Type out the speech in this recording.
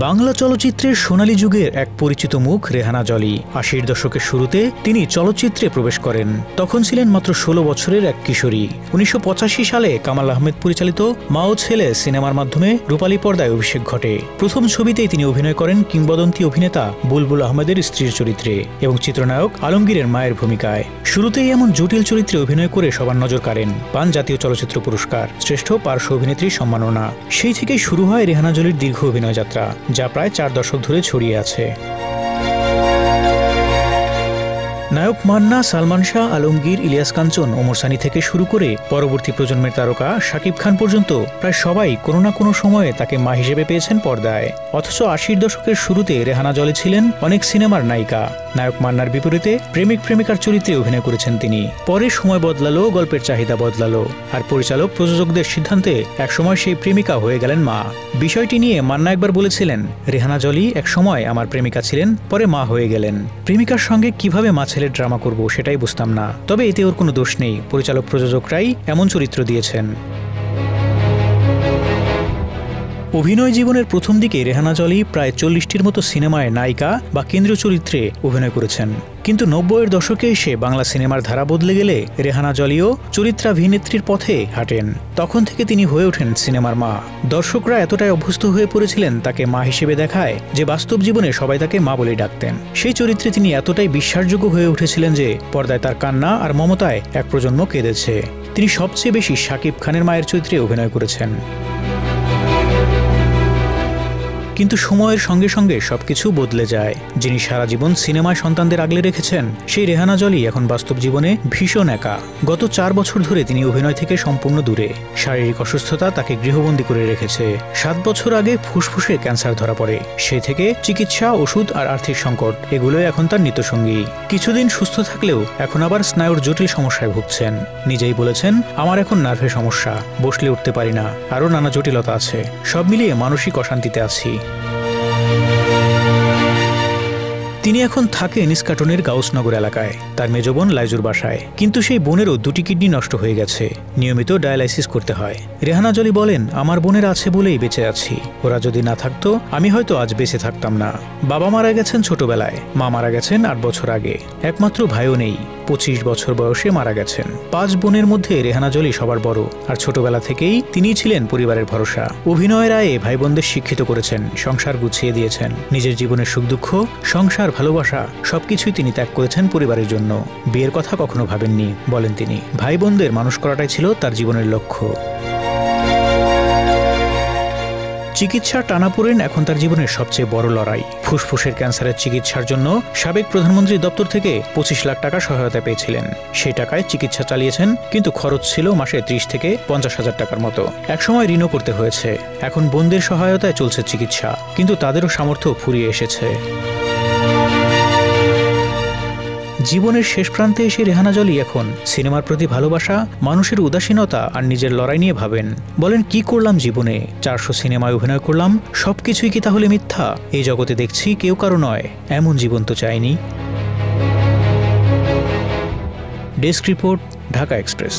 বাংলা চলচ্চিত্রের সোনালী যুগের এক পরিচিত মুখ রেহানা জলি। ৮০ দশকের শুরুতে তিনি চলচ্চিত্রে প্রবেশ করেন। তখন ছিলেন মাত্র ১৬ বছরের এক কিশোরী। ১৯৮৫ সালে কামাল আহমেদ পরিচালিত মা ও ছেলে সিনেমার মাধ্যমে রূপালী পর্দায় অভিষেক ঘটে। প্রথম ছবিতেই তিনি অভিনয় করেন কিংবদন্তি অভিনেতা বুলবুল আহমেদের স্ত্রীর চরিত্রে এবং চিত্রনায়ক আলমগীরের মায়ের ভূমিকায়। শুরুতেই এমন জটিল চরিত্রে অভিনয় করে সবার নজর কাড়েন। পান জাতীয় চলচ্চিত্র পুরস্কার, শ্রেষ্ঠ পার্শ্ব অভিনেত্রীর সম্মাননা। সেই থেকেই শুরু হয় রেহানা জলির দীর্ঘ অভিনয় যাত্রা, যা প্রায় ৪ দশক ধরে ছড়িয়ে আছে। নায়ক মান্না, সালমান শাহ, আলমগীর, ইলিয়াস কাঞ্চন, ওমর সানি থেকে শুরু করে পরবর্তী প্রজন্মের তারকা শাকিব খান পর্যন্ত প্রায় সবাই কোনো না কোনো সময়ে তাকে মা হিসেবে পেয়েছেন পর্দায়। অথচ ৮০ দশকের শুরুতে রেহানা জলি ছিলেন অনেক সিনেমার নায়িকা। নায়ক মান্নার বিপরীতে প্রেমিক প্রেমিকার চরিত্রে অভিনয় করেছেন তিনি। পরে সময় বদলালো, গল্পের চাহিদা বদলালো, আর পরিচালক প্রযোজকদের সিদ্ধান্তে একসময় সেই প্রেমিকা হয়ে গেলেন মা। বিষয়টি নিয়ে মান্না একবার বলেছিলেন, রেহানা জলি এক সময় আমার প্রেমিকা ছিলেন, পরে মা হয়ে গেলেন। প্রেমিকার সঙ্গে কিভাবে মা ছেলের ড্রামা করব সেটাই বুঝতাম না, তবে এতে ওর কোনো দোষ নেই, পরিচালক প্রযোজকরাই এমন চরিত্র দিয়েছেন। অভিনয় জীবনের প্রথম দিকে রেহানা জলি প্রায় ৪০টির মতো সিনেমায় নায়িকা বা কেন্দ্রীয় চরিত্রে অভিনয় করেছেন। কিন্তু ৯০-এর দশকে এসে বাংলা সিনেমার ধারা বদলে গেলে রেহানা জলিও চরিত্রাভিনেত্রীর পথে হাঁটেন। তখন থেকে তিনি হয়ে ওঠেন সিনেমার মা। দর্শকরা এতটাই অভ্যস্ত হয়ে পড়েছিলেন তাকে মা হিসেবে দেখায় যে বাস্তব জীবনে সবাই তাকে মা বলেই ডাকতেন। সেই চরিত্রে তিনি এতটাই বিশ্বাসযোগ্য হয়ে উঠেছিলেন যে পর্দায় তার কান্না আর মমতায় এক প্রজন্ম কেঁদেছে। তিনি সবচেয়ে বেশি শাকিব খানের মায়ের চরিত্রে অভিনয় করেছেন। কিন্তু সময়ের সঙ্গে সঙ্গে সবকিছু বদলে যায়। যিনি সারা জীবন সিনেমায় সন্তানদের আগলে রেখেছেন, সেই রেহানা জলি এখন বাস্তব জীবনে ভীষণ একা। গত ৪ বছর ধরে তিনি অভিনয় থেকে সম্পূর্ণ দূরে। শারীরিক অসুস্থতা তাকে গৃহবন্দী করে রেখেছে। ৭ বছর আগে ফুসফুসে ক্যান্সার ধরা পড়ে। সেই থেকে চিকিৎসা, ওষুধ আর আর্থিক সংকট এগুলোই এখন তার নিত্যসঙ্গী। কিছুদিন সুস্থ থাকলেও এখন আবার স্নায়ুর জটিল সমস্যায় ভুগছেন। নিজেই বলেছেন, আমার এখন নার্ভের সমস্যা, বসলে উঠতে পারি না, আরও নানা জটিলতা আছে। সব মিলিয়ে মানসিক অশান্তিতে আছি। তিনি এখন থাকেন ইস্কাটনের গাউসনগর এলাকায়, তার মেজ বোন লাইজুর বাসায়। কিন্তু সেই বোনেরও 2টি কিডনি নষ্ট হয়ে গেছে, নিয়মিত ডায়ালাইসিস করতে হয়। রেহানা জলি বলেন, আমার বোনের আছে বলেই বেঁচে আছি, ওরা যদি না থাকতো আমি হয়তো আজ বেঁচে থাকতাম না। বাবা মারা গেছেন ছোটবেলায়, মা মারা গেছেন 8 বছর আগে, একমাত্র ভাইও নেই, 25 বছর বয়সে মারা গেছেন। 5 বোনের মধ্যে রেহানা জলি সবার বড়, আর ছোটবেলা থেকেই তিনিই ছিলেন পরিবারের ভরসা। অভিনয়ের আয়ে ভাই বোনদের শিক্ষিত করেছেন, সংসার গুছিয়ে দিয়েছেন। নিজের জীবনের সুখ দুঃখ, সংসার, ভালোবাসা সবকিছুই তিনি ত্যাগ করেছেন পরিবারের জন্য। বিয়ের কথা কখনো ভাবেননি, বলেন তিনি। ভাই বোনদের মানুষ করাটাই ছিল তার জীবনের লক্ষ্য। চিকিৎসার টানাপোড়েন এখন তার জীবনের সবচেয়ে বড় লড়াই। ফুসফুসের ক্যান্সারের চিকিৎসার জন্য সাবেক প্রধানমন্ত্রীর দপ্তর থেকে 25 লাখ টাকা সহায়তা পেয়েছিলেন। সেই টাকায় চিকিৎসা চালিয়েছেন, কিন্তু খরচ ছিল মাসে 30 থেকে 50 হাজার টাকার মতো। একসময় ঋণও করতে হয়েছে। এখন বোনদের সহায়তায় চলছে চিকিৎসা, কিন্তু তাদেরও সামর্থ্য ফুরিয়ে এসেছে। জীবনের শেষ প্রান্তে এসে রেহানা জলি এখন সিনেমার প্রতি ভালোবাসা, মানুষের উদাসীনতা আর নিজের লড়াই নিয়ে ভাবেন। বলেন, কি করলাম জীবনে? 400 সিনেমায় অভিনয় করলাম, সবকিছুই কি তাহলে মিথ্যা? এই জগতে দেখছি কেউ কারো নয়, এমন জীবন তো চাইনি। Desk report, Dhaka express.